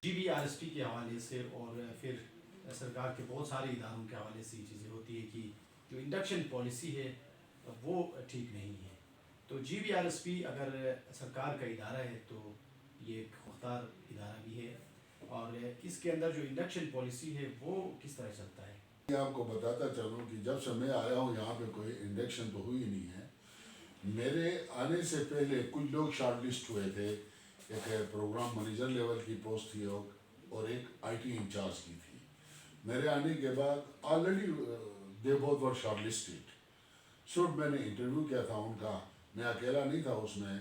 جی B R S P کے حوالے سے اور پھر سرکار کے بہت سارے اداروں کے حوالے سے یہ چیزیں ہوتی ہے کہ جو انڈکشن پالیسی ہے وہ ٹھیک نہیں ہے. تو G B R S P اگر سرکار کا ادارہ ہے تو یہ ایک مختار ادارہ بھی ہے, اور اس کے اندر جو انڈکشن پالیسی ہے وہ کس طرح چلتا ہے؟ میں آپ کو بتاتا چلوں کہ جب سے میں آیا ہوں یہاں پہ کوئی انڈکشن تو ہوئی نہیں ہے. میرے آنے سے پہلے کچھ لوگ شارٹ لسٹ ہوئے تھے. ایک پروگرام منیجر لیول کی پوسٹ تھی اور ایک آئی ٹی انچارج کی تھی. میرے آنے کے بعد already they both were shortlisted لسٹڈ. سو میں نے انٹرویو کیا تھا ان کا. میں اکیلا نہیں تھا اس میں,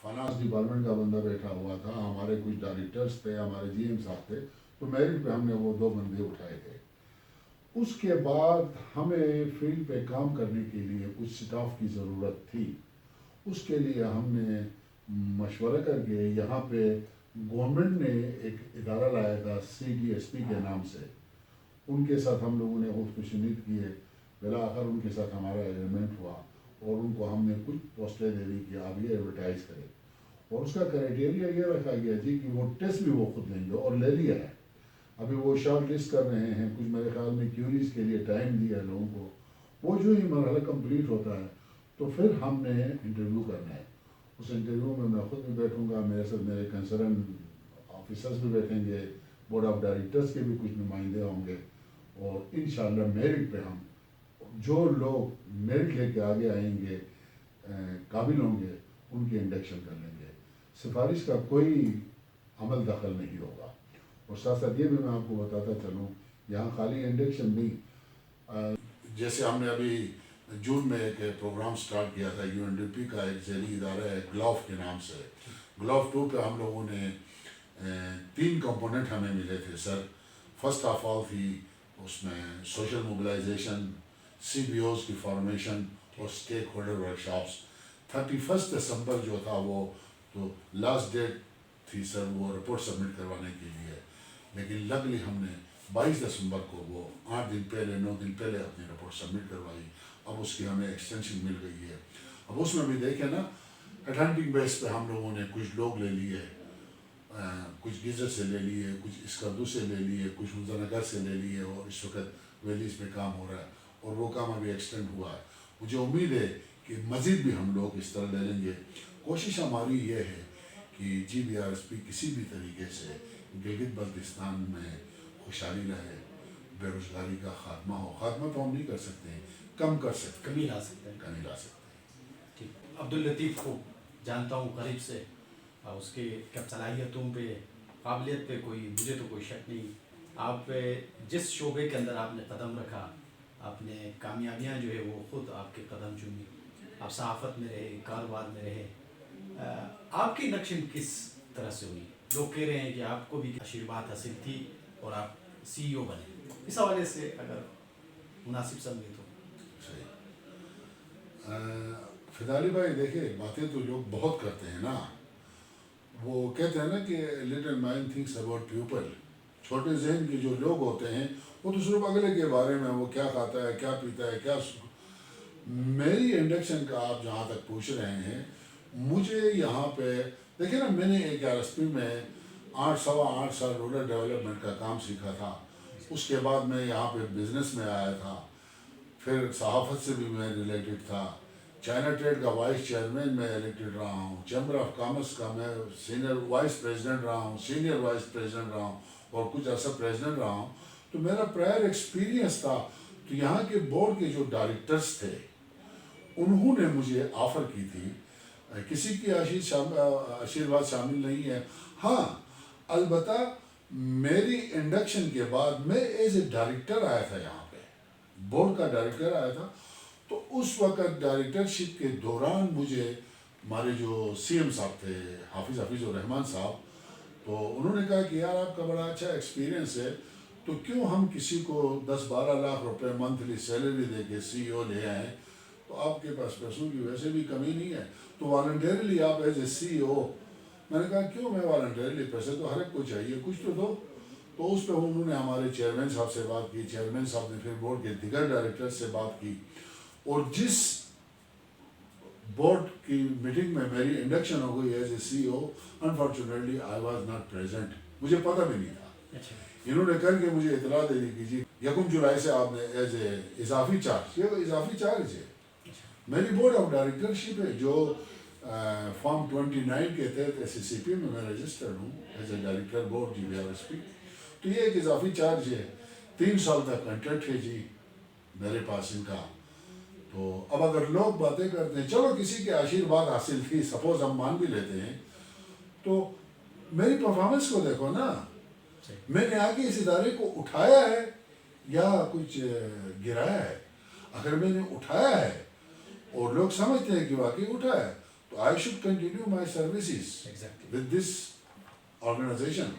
فائنانس ڈپارٹمنٹ کا بندہ بیٹھا ہوا تھا, ہمارے کچھ ڈائریکٹرز تھے, ہمارے جی ایم صاحب تھے. تو میرٹ پہ ہم نے وہ 2 بندے اٹھائے تھے. اس کے بعد ہمیں فیلڈ پہ کام کرنے کے لیے کچھ سٹاف کی ضرورت تھی. اس کے لیے ہم نے مشورہ کر کے یہاں پہ گورنمنٹ نے ایک ادارہ لایا تھا سی ڈی ایس پی کے نام سے. ان کے ساتھ ہم لوگوں نے خود کشید کیے. بالآخر ان کے ساتھ ہمارا ایگریمنٹ ہوا اور ان کو ہم نے کچھ پوسٹیں دے دی کہ آپ یہ ایڈورٹائز کریں. اور اس کا کرائٹیریا یہ رکھا گیا جی کہ وہ ٹیسٹ بھی وہ خود لیں گے, اور لے لیا ہے. ابھی وہ شارٹ لسٹ کر رہے ہیں. کچھ میرے خیال میں کیوریز کے لیے ٹائم دیا ہے لوگوں کو. وہ جو ہی مرحلہ کمپلیٹ ہوتا ہے تو پھر ہم نے انٹرویو کرنا ہے. اس انٹرویو میں خود بھی بیٹھوں گا, میرے ساتھ میرے کنسرن آفیسرز بھی بیٹھیں گے, بورڈ آف ڈائریکٹرز کے بھی کچھ نمائندے ہوں گے, اور انشاءاللہ میرٹ پہ ہم جو لوگ میرٹ لے کے آگے آئیں گے قابل ہوں گے ان کی انڈکشن کر لیں گے. سفارش کا کوئی عمل دخل نہیں ہوگا. اور ساتھ ساتھ یہ بھی میں آپ کو بتاتا چلوں, یہاں خالی انڈکشن نہیں, جیسے ہم نے ابھی جون میں ایک پروگرام سٹارٹ کیا تھا یو این ڈی پی کا, ایک ذیلی ادارہ ہے گلوف کے نام سے. گلوف 2 پہ ہم لوگوں نے 3 کمپوننٹ ہمیں ملے تھے سر. فرسٹ آف آل تھی اس میں social mobilisation, C B Os کی فارمیشن اور اسٹیک ہولڈر ورکشاپس. 31 دسمبر جو تھا وہ تو لاسٹ ڈیٹ تھی سر وہ رپورٹ سبمٹ کروانے کے لیے. لیکن لگلی ہم نے 22 دسمبر کو وہ 8 دن پہلے 9 دن پہلے اپنی رپورٹ سبمٹ کروائی. اب اس کی ہمیں ایکسٹینشن مل گئی ہے. اب اس میں بھی دیکھیں نا, اٹھانٹک بیس پہ ہم لوگوں نے کچھ لوگ لے لیے, کچھ گیزر سے لے لیے, کچھ اسکردو سے لے لیے, کچھ مزنگر سے لے لیے, اور اس وقت ویلیز پہ کام ہو رہا ہے اور وہ کام ابھی ایکسٹینڈ ہوا ہے. مجھے امید ہے کہ مزید بھی ہم لوگ اس طرح لے لیں گے. کوشش ہماری یہ ہے کہ G B R S P کسی بھی طریقے سے گلگت بلتستان میں خوشحالی رہے, بے روزگاری کا خاتمہ ہو. خاتمہ تو ہم نہیں کر سکتے ہیں, کم کر سکتے ہیں, کمی لا سکتے ہیں. کمی لا سکتے ہیں. ٹھیک. عبداللطیف کو جانتا ہوں قریب سے, اس کے صلاحیتوں پہ قابلیت پہ مجھے تو کوئی شک نہیں. آپ جس شعبے کے اندر آپ نے قدم رکھا, آپ نے کامیابیاں جو ہے وہ خود آپ کے قدم چومی. آپ صحافت میں رہے, کاروبار میں رہے. آپ کی انڈکشن کس طرح سے ہوئی؟ لوگ کہہ رہے ہیں کہ آپ کو بھی آشیرواد حاصل تھی اور آپ سی ای او بنے. اس حوالے سے اگر مناسب سمجھے تو. فدالی بھائی دیکھیں, باتیں تو لوگ بہت کرتے ہیں نا. وہ کہتے ہیں نا کہ little mind thinks about people. چھوٹے ذہن کے جو لوگ ہوتے ہیں وہ تو صرف اگلے کے بارے میں, وہ کیا کھاتا ہے, کیا پیتا ہے, کیا. میری انڈکشن کا آپ جہاں تک پوچھ رہے ہیں, مجھے یہاں پہ دیکھیں نا, میں نے ایک آر ایس پی میں 8 سال رورل ڈیولپمنٹ کا کام سیکھا تھا. اس کے بعد میں یہاں پہ بزنس میں آیا تھا. پھر صحافت سے بھی میں ریلیٹڈ تھا. چائنا ٹریڈ کا وائس چیئرمین میں الیکٹڈ رہا ہوں. چیمبر آف کامرس کا میں سینئر وائس پریزیڈنٹ رہا ہوں, سینئر وائس پریزیڈنٹ رہا ہوں, اور کچھ عرصہ پریزیڈنٹ رہا ہوں. تو میرا پرائر ایکسپیرینس تھا. تو یہاں کے بورڈ کے جو ڈائریکٹرز تھے انہوں نے مجھے آفر کی تھی. کسی کی آشیرواد شامل نہیں ہے. ہاں البتہ میری انڈکشن کے بعد میں ایز اے ڈائریکٹر آیا تھا, یہاں پہ بورڈ کا ڈائریکٹر آیا تھا. تو اس وقت ڈائریکٹرشپ کے دوران مجھے ہمارے جو سی ایم صاحب تھے حافظ الرحمان صاحب, تو انہوں نے کہا کہ یار آپ کا بڑا اچھا ایکسپیرینس ہے, تو کیوں ہم کسی کو 10-12 لاکھ روپے منتھلی سیلری دے کے سی ای او لے آئیں, تو آپ کے پاس پیسوں کی ویسے بھی کمی نہیں ہے, تو والنٹیرلی آپ ایز اے سی ای او. میں نے کہا کیوں, میں والنٹیرلی, پیسے تو ہر ایک کو چاہیے, کچھ تو دو. تو اس پہ انہوں نے ہمارے چیئرمین صاحب سے بات کی. چیئرمین صاحب نے پھر بورڈ کے دیگر ڈائریکٹر سے بات کی, اور جس بورڈ کی میٹنگ میں میری انڈکشن ہو گئی as a C E O, unfortunately I was not present. مجھے پتہ بھی نہیں تھا. انہوں نے کر کے مجھے اطلاع دے دی کہ جی 1 جولائی سے آپ نے ایز اے اضافی چارج، یہ اضافی چارج ہے. میری بورڈ آف ڈائریکٹرشپ ہے جو فارم 29 کے تحت ایس سی پی میں رجسٹرڈ ہوں as a director board GBRSP. تو یہ ایک اضافی چارج ہے. 3 سال تک کنٹریکٹ ہے جی میرے پاس ان کا. تو اب اگر لوگ باتیں کرتے ہیں چلو کسی کے آشیرواد حاصل تھی، سپوز ہم مان بھی لیتے ہیں، تو میری پرفارمنس کو دیکھو نا. میں نے آگے اس ادارے کو اٹھایا ہے یا کچھ گرایا ہے. اگر میں نے اٹھایا ہے اور لوگ سمجھتے ہیں کہ واقعی اٹھایا ہے تو I should continue my services with this organisation.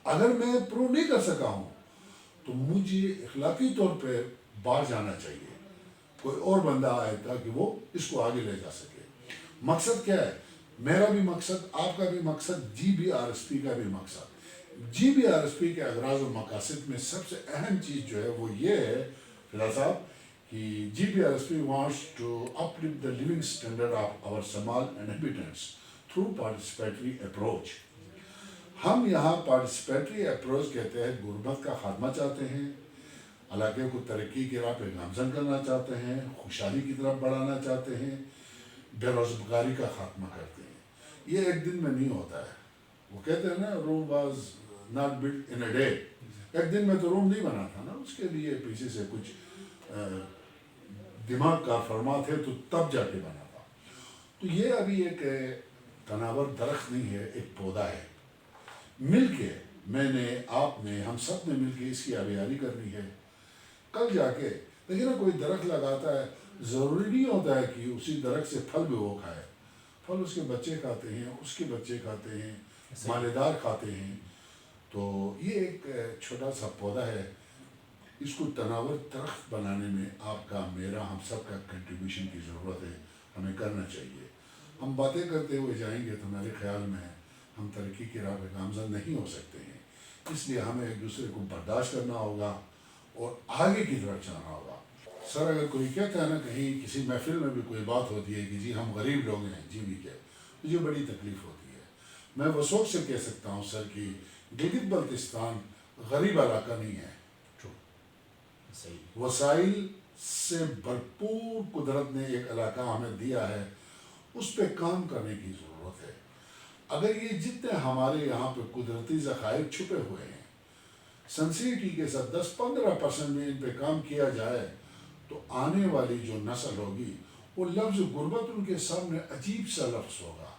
اگر میں پروو نہیں کر سکا ہوں تو مجھے اخلاقی طور پہ باہر جانا چاہیے، کوئی اور بندہ آئے تاکہ وہ اس کو آگے لے جا سکے. مقصد کیا ہے؟ میرا بھی مقصد، آپ کا بھی مقصد، GBRSP کا بھی مقصد. GBRSP کے اغراض و مقاصد میں سب سے اہم چیز جو ہے وہ یہ ہے فضل صاحب کہ GBRSP wants to uplift the living standard of our Somal inhabitants through participatory approach. ہم یہاں پارٹیسپیٹری اپروچ کے تحت غربت کا خاتمہ چاہتے ہیں، علاقے کو ترقی کی راہ پہ گامزن کرنا چاہتے ہیں، خوشحالی کی طرف بڑھانا چاہتے ہیں، بے روزگاری کا خاتمہ کرتے ہیں. یہ ایک دن میں نہیں ہوتا ہے. وہ کہتے ہیں نا Rome was not built in a day. ایک دن میں تو روم نہیں بنا تھا نا، اس کے لیے پیچھے سے کچھ دماغ کا فرما تھے تو تب جا کے بنا تھا. تو یہ ابھی ایک تناور درخت نہیں ہے، ایک پودا ہے. مل کے میں نے، آپ نے، ہم سب نے مل کے اس کی آبیاری کرنی ہے. کل جا کے لیکن کوئی درخت لگاتا ہے، ضروری نہیں ہوتا ہے کہ اسی درخت سے پھل بھی وہ کھائے. پھل اس کے بچے کھاتے ہیں، اس کے بچے کھاتے ہیں، مالےدار کھاتے ہیں. تو یہ ایک چھوٹا سا پودا ہے. اس کو تناور درخت بنانے میں آپ کا، میرا، ہم سب کا کنٹریبیوشن کی ضرورت ہے. ہمیں کرنا چاہیے. ہم باتیں کرتے ہوئے جائیں گے تو میرے خیال میں ہم ترقی کی راہ پہ گامزن نہیں ہو سکتے ہیں. اس لیے ہمیں ایک دوسرے کو برداشت کرنا ہوگا اور آگے کی طرف جانا ہوگا. سر اگر کوئی کہتا ہے نا کہیں کسی محفل میں بھی کوئی بات ہوتی ہے کہ جی ہم غریب لوگ ہیں جی کے، مجھے بڑی تکلیف ہوتی ہے. میں وثوق سے کہہ سکتا ہوں سر کہ گلگت بلتستان غریب علاقہ نہیں ہے. وسائل سے بھرپور قدرت نے ایک علاقہ ہمیں دیا ہے، اس پہ کام کرنے کی ضرورت ہے. اگر یہ جتنے ہمارے یہاں پہ قدرتی ذخائر چھپے ہوئے ہیں، سنسیٹی کے ساتھ 10-15% میں ان پہ کام کیا جائے تو آنے والی جو نسل ہوگی وہ لفظ غربت ان کے سامنے عجیب سا لفظ ہوگا.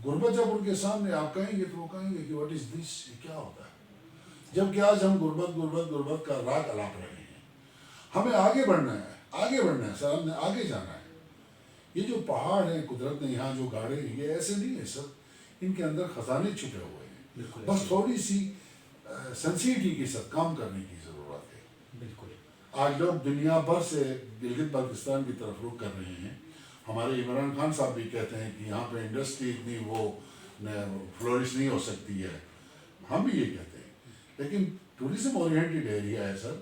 غربت جب ان کے سامنے آپ کہیں گے تو وہ کہیں گے کہ واٹ از دس، یہ کیا ہوتا ہے؟ جبکہ آج ہم غربت کا راگ الاپ رہے ہیں. ہمیں آگے بڑھنا ہے، آگے بڑھنا ہے سر، ہم نے آگے جانا ہے. یہ جو پہاڑ ہیں قدرت نے یہاں جو گاڑے ہیں یہ ایسے نہیں ہے سر، ان کے اندر خزانے چھپے ہوئے ہیں. بس تھوڑی سی سنسیٹی کے ساتھ کام کرنے کی ضرورت ہے. بالکل. آج لوگ دنیا بھر سے گلگت بلتستان کی طرف رخ کر رہے ہیں. ہمارے عمران خان صاحب بھی کہتے ہیں کہ یہاں پہ انڈسٹری اتنی وہ فلورش نہیں ہو سکتی ہے. ہم بھی یہ کہتے ہیں. لیکن ٹورزم اورینٹڈ ایریا ہے سر.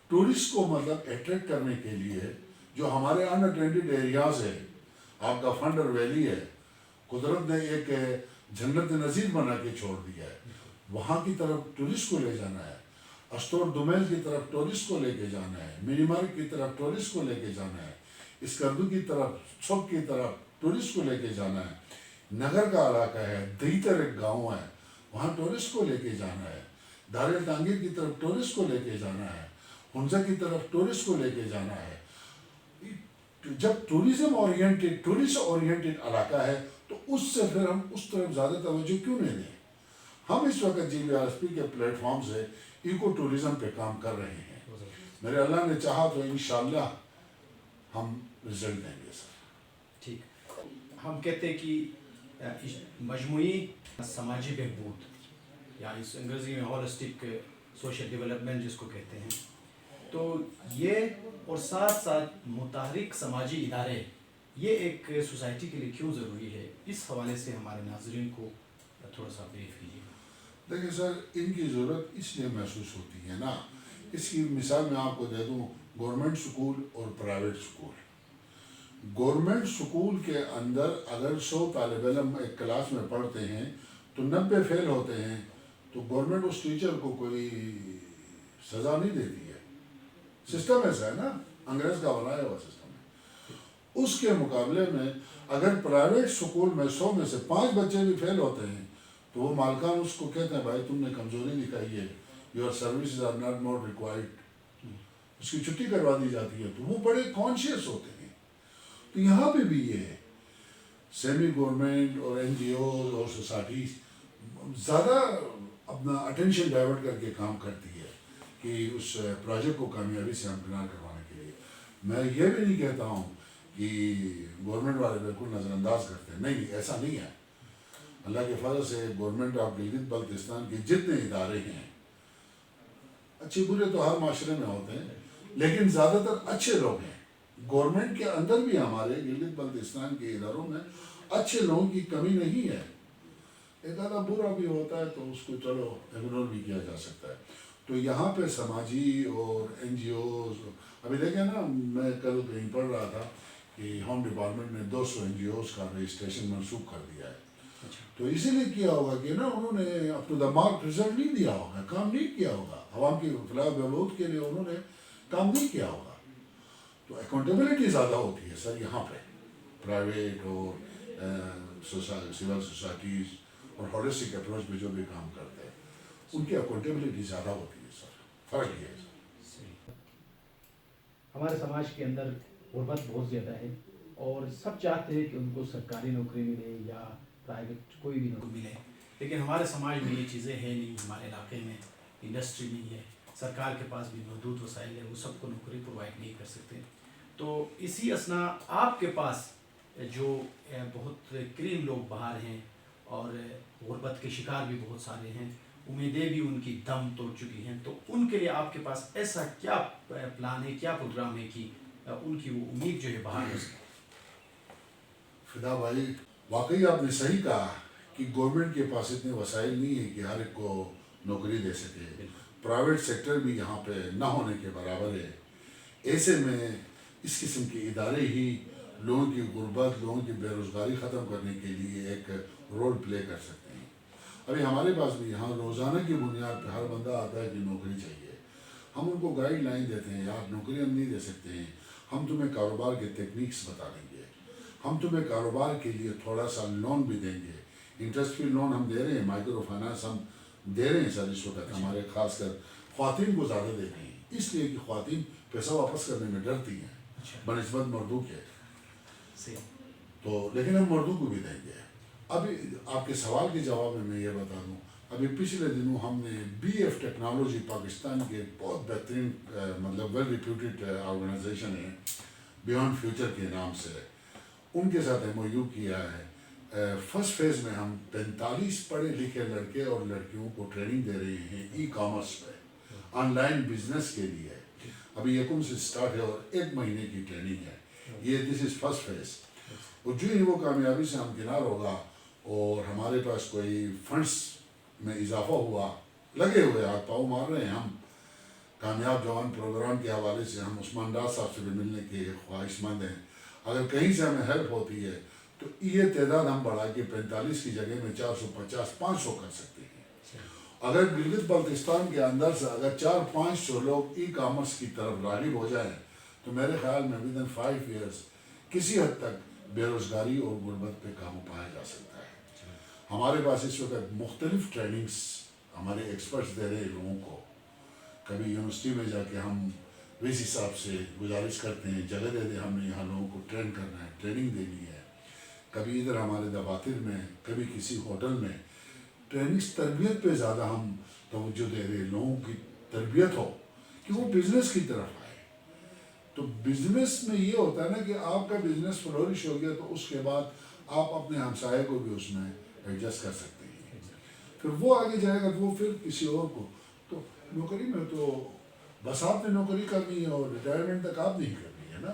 ٹورسٹ کو مطلب اٹریکٹ کرنے کے لیے جو ہمارے انٹینڈڈ ایریاز ہے، آپ کا فنڈر ویلی ہے، قدرت نے ایک جنت نظیر بنا کے چھوڑ دیا ہے. وہاں کی طرف ٹورسٹ کو لے جانا ہے. استور دمیل کی طرف ٹورسٹ کو لے کے جانا ہے. منی مارک کی طرف ٹورسٹ کو لے کے جانا ہے. اسکردو کی طرف، چھوک کی طرف ٹورسٹ کو لے کے جانا ہے. نگر کا علاقہ ہے، دیتر ایک گاؤں ہے، وہاں ٹورسٹ کو لے کے جانا ہے. دار التانگیر کی طرف ٹورسٹ کو لے کے جانا ہے. ہنزہ کی طرف ٹورسٹ کو لے کے جانا ہے. جب ٹورسٹ اورینٹڈ علاقہ ہے تو اس سے پھر ہم اس طرف زیادہ توجہ کیوں نہیں دیں؟ ہم اس وقت GBRSP کے پلیٹ فارم سے ایکو ٹورزم پہ کام کر رہے ہیں. میرے اللہ نے چاہا تو انشاءاللہ ہم رزلٹ دیں گے سر. ٹھیک. ہم کہتے ہیں کہ مجموعی سماجی بہبود یا اس انگریزی میں ہولسٹک سوشل ڈیولپمنٹ جس کو کہتے ہیں، تو یہ اور ساتھ ساتھ متحرک سماجی ادارے یہ ایک سوسائٹی کے لیے کیوں ضروری ہے؟ اس حوالے سے ہمارے ناظرین کو تھوڑا سا بریف کیجیے. دیکھیں سر، ان کی ضرورت اس لیے محسوس ہوتی ہے نا. اس کی مثال میں آپ کو دے دوں، گورنمنٹ سکول اور پرائیویٹ سکول. گورنمنٹ سکول کے اندر اگر 100 طالب علم ایک کلاس میں پڑھتے ہیں تو 90 فیل ہوتے ہیں تو گورنمنٹ اس ٹیچر کو کوئی سزا نہیں دیتی ہے. سسٹم ایسا ہے نا, انگریز کا بنایا ہوا سسٹم ہے. اس کے مقابلے میں اگر پرائیویٹ سکول میں 100 میں سے 5 بچے بھی فیل ہوتے ہیں تو وہ مالکان اس کو کہتے ہیں بھائی تم نے کمزوری دکھائی ہے, your services are not more required, اس کی چھٹی کروا دی جاتی ہے. تو وہ بڑے کانشیس ہوتے ہیں. تو یہاں پہ بھی یہ ہے, سیمی گورنمنٹ اور این جی اوز اور سوسائٹیز زیادہ اپنا اٹینشن ڈائیورٹ کر کے کام کرتی ہے کہ اس پروجیکٹ کو کامیابی سے ہمکنار کروانے کے لیے. میں یہ بھی نہیں کہتا ہوں کہ گورنمنٹ والے بالکل نظر انداز کرتے ہیں, نہیں, ایسا نہیں ہے. اللہ کے فضل سے گورنمنٹ آف گلگت بلتستان کے جتنے ادارے ہیں, اچھے برے تو ہر معاشرے میں ہوتے ہیں, لیکن زیادہ تر اچھے لوگ ہیں. گورنمنٹ کے اندر بھی ہمارے گلگت بلتستان کے اداروں میں اچھے لوگوں کی کمی نہیں ہے. ایک آدھا برا بھی ہوتا ہے تو اس کو چلو اگنور بھی کیا جا سکتا ہے. تو یہاں پہ سماجی اور این جی اوز, ابھی دیکھیں نا, میں کل کہیں پڑھ رہا تھا کہ ہوم ڈپارٹمنٹ نے 200 این جی اوز کا رجسٹریشن منسوخ کر دیا ہے. تو اسی لیے کیا ہوگا کہ نا انہوں نے up to the mark result نہیں دیا ہوگا, کام نہیں کیا ہوگا, عوام کی فلاح و بہبود کے لیے انہوں نے کام نہیں کیا ہوگا. تو اکاؤنٹیبلٹی زیادہ ہوتی ہے سر یہاں پہ, پرائیویٹ اور سول سوسائٹیز اور ہولسٹک اپروچ پہ جو بھی کام کرتے ہیں ان کی اکاؤنٹیبلٹی زیادہ ہوتی ہے سر. فرق یہ ہے سر. ہمارے سماج کے اندر غربت بہت زیادہ ہے اور سب چاہتے ہیں کہ ان کو سرکاری نوکری ملے یا پرائیویٹ کوئی بھی نوکری ملے, لیکن ہمارے سماج میں یہ چیزیں ہیں نہیں. ہمارے علاقے میں انڈسٹری نہیں ہے, سرکار کے پاس بھی محدود وسائل ہے, وہ سب کو نوکری پرووائڈ نہیں کر سکتے. تو اسی اسنا آپ کے پاس جو بہت کریم لوگ باہر ہیں اور غربت کے شکار بھی بہت سارے ہیں, امیدیں بھی ان کی دم توڑ چکی ہیں, تو ان کے لیے آپ کے پاس ایسا کیا پلان ہے, کیا پروگرام ہے کہ ان کی وہ امید جو ہے باہر ہو سکے؟ فدا بھائی, واقعی آپ نے صحیح کہا کہ گورنمنٹ کے پاس اتنے وسائل نہیں ہے کہ ہر ایک کو نوکری دے سکے. پرائیویٹ سیکٹر بھی یہاں پہ نہ ہونے کے برابر ہے. ایسے میں اس قسم کے ادارے ہی لوگوں کی غربت, لوگوں کی بے روزگاری ختم کرنے کے لیے ایک رول پلے کر سکتے ہیں. ابھی ہمارے پاس بھی یہاں روزانہ کی بنیاد پہ ہر بندہ آتا ہے کہ نوکری چاہیے. ہم ان کو گائیڈ لائن دیتے ہیں, یار نوکری ہم نہیں دے سکتے ہیں, ہم تمہیں کاروبار کے ٹیکنیکس بتا دیں گے, ہم تمہیں کاروبار کے لیے تھوڑا سا لون بھی دیں گے. انٹرسٹ فری لون ہم دے رہے ہیں, مائکرو فائنانس ہم دے رہے ہیں سر اس وقت. ہمارے خاص کر خواتین کو زیادہ دے رہے ہیں, اس لیے کہ خواتین پیسہ واپس کرنے میں ڈرتی ہیں بنسبت مردوں کے. تو لیکن ہم مردوں کو بھی دیں گے. ابھی آپ کے سوال کے جواب میں یہ بتا دوں, ابھی پچھلے دنوں ہم نے بی ایف ٹیکنالوجی, پاکستان کے بہت بہترین مطلب ویل ریپیوٹیڈ آرگنائزیشن ہے بیونڈ فیوچر کے نام سے, ان کے ساتھ ایم او یو کیا ہے. فرسٹ فیز میں ہم 45 پڑھے لکھے لڑکے اور لڑکیوں کو ٹریننگ دے رہے ہیں ای کامرس پہ, آن لائن بزنس کے لیے. ابھی یکم سے سٹارٹ ہے اور 1 مہینے کی ٹریننگ ہے. یہ دس از فرسٹ فیز. اور جو ہی وہ کامیابی سے ہمکنار ہوگا اور ہمارے پاس کوئی فنڈس میں اضافہ ہوا, لگے ہوئے ہاتھ پاؤں مار رہے ہیں ہم کامیاب جوان پروگرام کے حوالے سے. ہم عثمان ڈار صاحب سے بھی ملنے کے خواہش مند ہیں. اگر کہیں سے ہمیں ہیلپ ہوتی ہے تو یہ تعداد ہم بڑھا کے 45 کی جگہ میں 450 500 کر سکتے ہیں. اگر گلگت بلتستان کے اندر سے اگر 400-500 لوگ ای کامرس کی طرف راغب ہو جائیں تو میرے خیال میں ودن 5 ایئرس کسی حد تک بے روزگاری اور غربت پہ قابو پایا جا سکتا ہے. ہمارے پاس اس وقت مختلف ٹریننگز ہمارے ایکسپرٹس دے رہے ہیں لوگوں کو. کبھی یونیورسٹی میں جا کے ہم ویسی صاحب سے گزارش کرتے ہیں جگہ دے دیں, ہم نے یہاں لوگوں کو ٹرین کرنا ہے, ٹریننگ دینی ہے. کبھی ادھر ہمارے دفاتر میں, کبھی کسی ہوٹل میں ٹریننگز, تربیت پہ زیادہ ہم توجہ دے رہے ہیں. لوگوں کی تربیت ہو کہ وہ بزنس کی طرف آئے. تو بزنس میں یہ ہوتا ہے نا کہ آپ کا بزنس فلورش ہو گیا تو اس کے بعد آپ اپنے ہمسائے کو بھی اس میں ایڈجسٹ کر سکتے ہیں. پھر وہ آگے جائے گا تو وہ پھر کسی اور کو. تو نوکری میں تو بس آپ نے نوکری کرنی ہے اور ریٹائرمنٹ تک آپ نہیں کرنی ہے نا.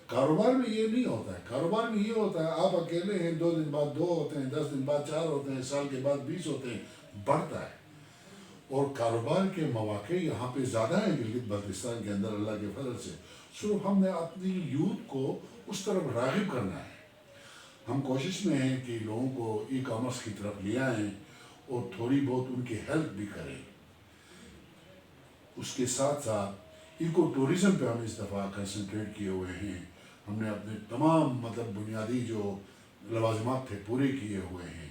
کاروبار میں یہ نہیں ہوتا ہے. کاروبار میں یہ ہوتا ہے آپ اکیلے ہیں, 2 دن بعد 2 ہوتے ہیں, 10 دن بعد 4 ہوتے ہیں, سال کے بعد 20 ہوتے ہیں, بڑھتا ہے. اور کاروبار کے مواقع یہاں پہ زیادہ ہیں گلگت بلتستان کے اندر اللہ کے فضل سے. صرف ہم نے اپنی یوتھ کو اس طرف راغب کرنا ہے. ہم کوشش میں ہیں کہ لوگوں کو ای کامرس کی طرف لے آئیں اور تھوڑی بہت ان کی ہیلپ بھی کریں. اس کے ساتھ ساتھ ایکو ٹورزم پہ ہم اس دفعہ کنسنٹریٹ کیے ہوئے ہیں. ہم نے اپنے تمام مطلب بنیادی جو لوازمات تھے پورے کیے ہوئے ہیں،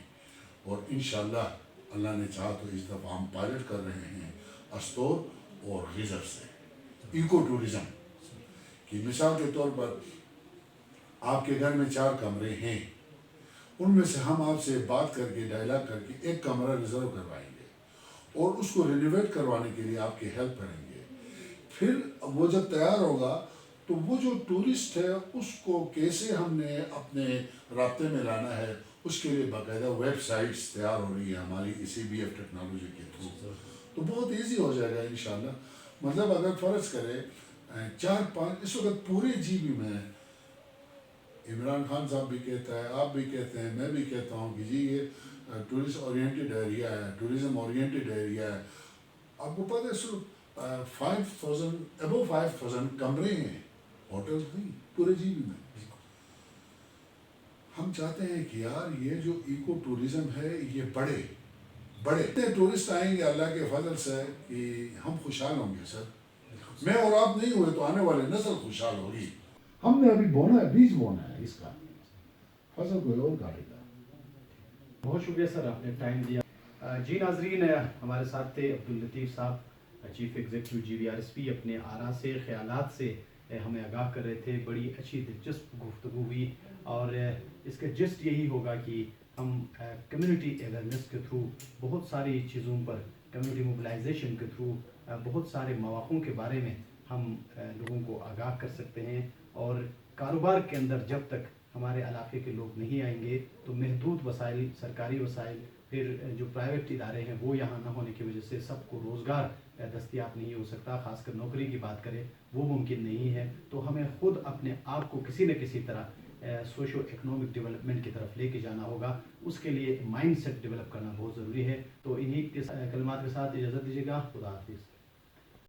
اور انشاءاللہ اللہ نے چاہا تو اس دفعہ ہم پائلٹ کر رہے ہیں استور اور ریزرو سے ایکو ٹورزم کی. مثال کے طور پر آپ کے گھر میں 4 کمرے ہیں، ان میں سے ہم آپ سے بات کر کے ڈائلاگ کر کے 1 کمرہ ریزرو کروائیں گے اور اس کو رینوویٹ کروانے کے لیے آپ کی ہیلپ کریں گے. پھر وہ جب تیار ہوگا تو وہ جو ٹورسٹ ہے اس کو کیسے ہم نے اپنے رابطے میں لانا ہے، اس کے لیے باقاعدہ ویب سائٹس تیار ہو رہی ہے ہماری CBF ٹیکنالوجی کے تھرو. تو بہت ایزی ہو جائے گا انشاءاللہ. مطلب اگر فرض کرے 4-5 اس وقت پورے GB میں عمران خان صاحب بھی کہتا ہے، آپ بھی کہتے ہیں، میں بھی کہتا ہوں کہ جی یہ ٹورسٹ اورینٹیڈ ایریا ہے، ٹورزم اورینٹیڈ ایریا ہے. آپ کو پتہ ہے صرف 5,000 کمرے ہیں، ہوٹلز نہیں پورے GB میں. ہم چاہتے ہیں کہ یار یہ جو ایکو ٹورزم ہے یہ بڑے اتنے ٹورسٹ آئیں گے اللہ کے فضل سے کہ ہم خوشحال ہوں گے سر. میں اور آپ نہیں ہوئے تو آنے والے نسل خوشحال ہوگی. ہم نے ابھی بونا ہے، بیج بونا ہے، اس کا فصل کوئی اور کاٹے گا. بہت شکریہ سر، آپ نے ٹائم دیا. جی ناظرین، ہمارے ساتھ تھے عبداللطیف صاحب، چیف ایگزیکٹو GVRSP. اپنے آراء سے، خیالات سے ہمیں آگاہ کر رہے تھے. بڑی اچھی دلچسپ گفتگو ہوئی، اور اس کا جسٹ یہی ہوگا کہ ہم کمیونٹی اویئرنیس کے تھرو بہت ساری چیزوں پر، کمیونٹی موبلائزیشن کے تھرو بہت سارے مواقعوں کے بارے میں ہم لوگوں کو آگاہ کر سکتے ہیں. اور کاروبار کے اندر جب تک ہمارے علاقے کے لوگ نہیں آئیں گے تو محدود وسائل، سرکاری وسائل، پھر جو پرائیویٹ ادارے ہیں وہ یہاں نہ ہونے کی وجہ سے سب کو روزگار دستیاب نہیں ہو سکتا. خاص کر نوکری کی بات کریں وہ ممکن نہیں ہے. تو ہمیں خود اپنے آپ کو کسی نہ کسی طرح سوشو اکنامک ڈیولپمنٹ کی طرف لے کے جانا ہوگا. اس کے لیے مائنڈ سیٹ ڈیولپ کرنا بہت ضروری ہے. تو انہی کے کلمات کے ساتھ اجازت دیجیے گا. خدا حافظ.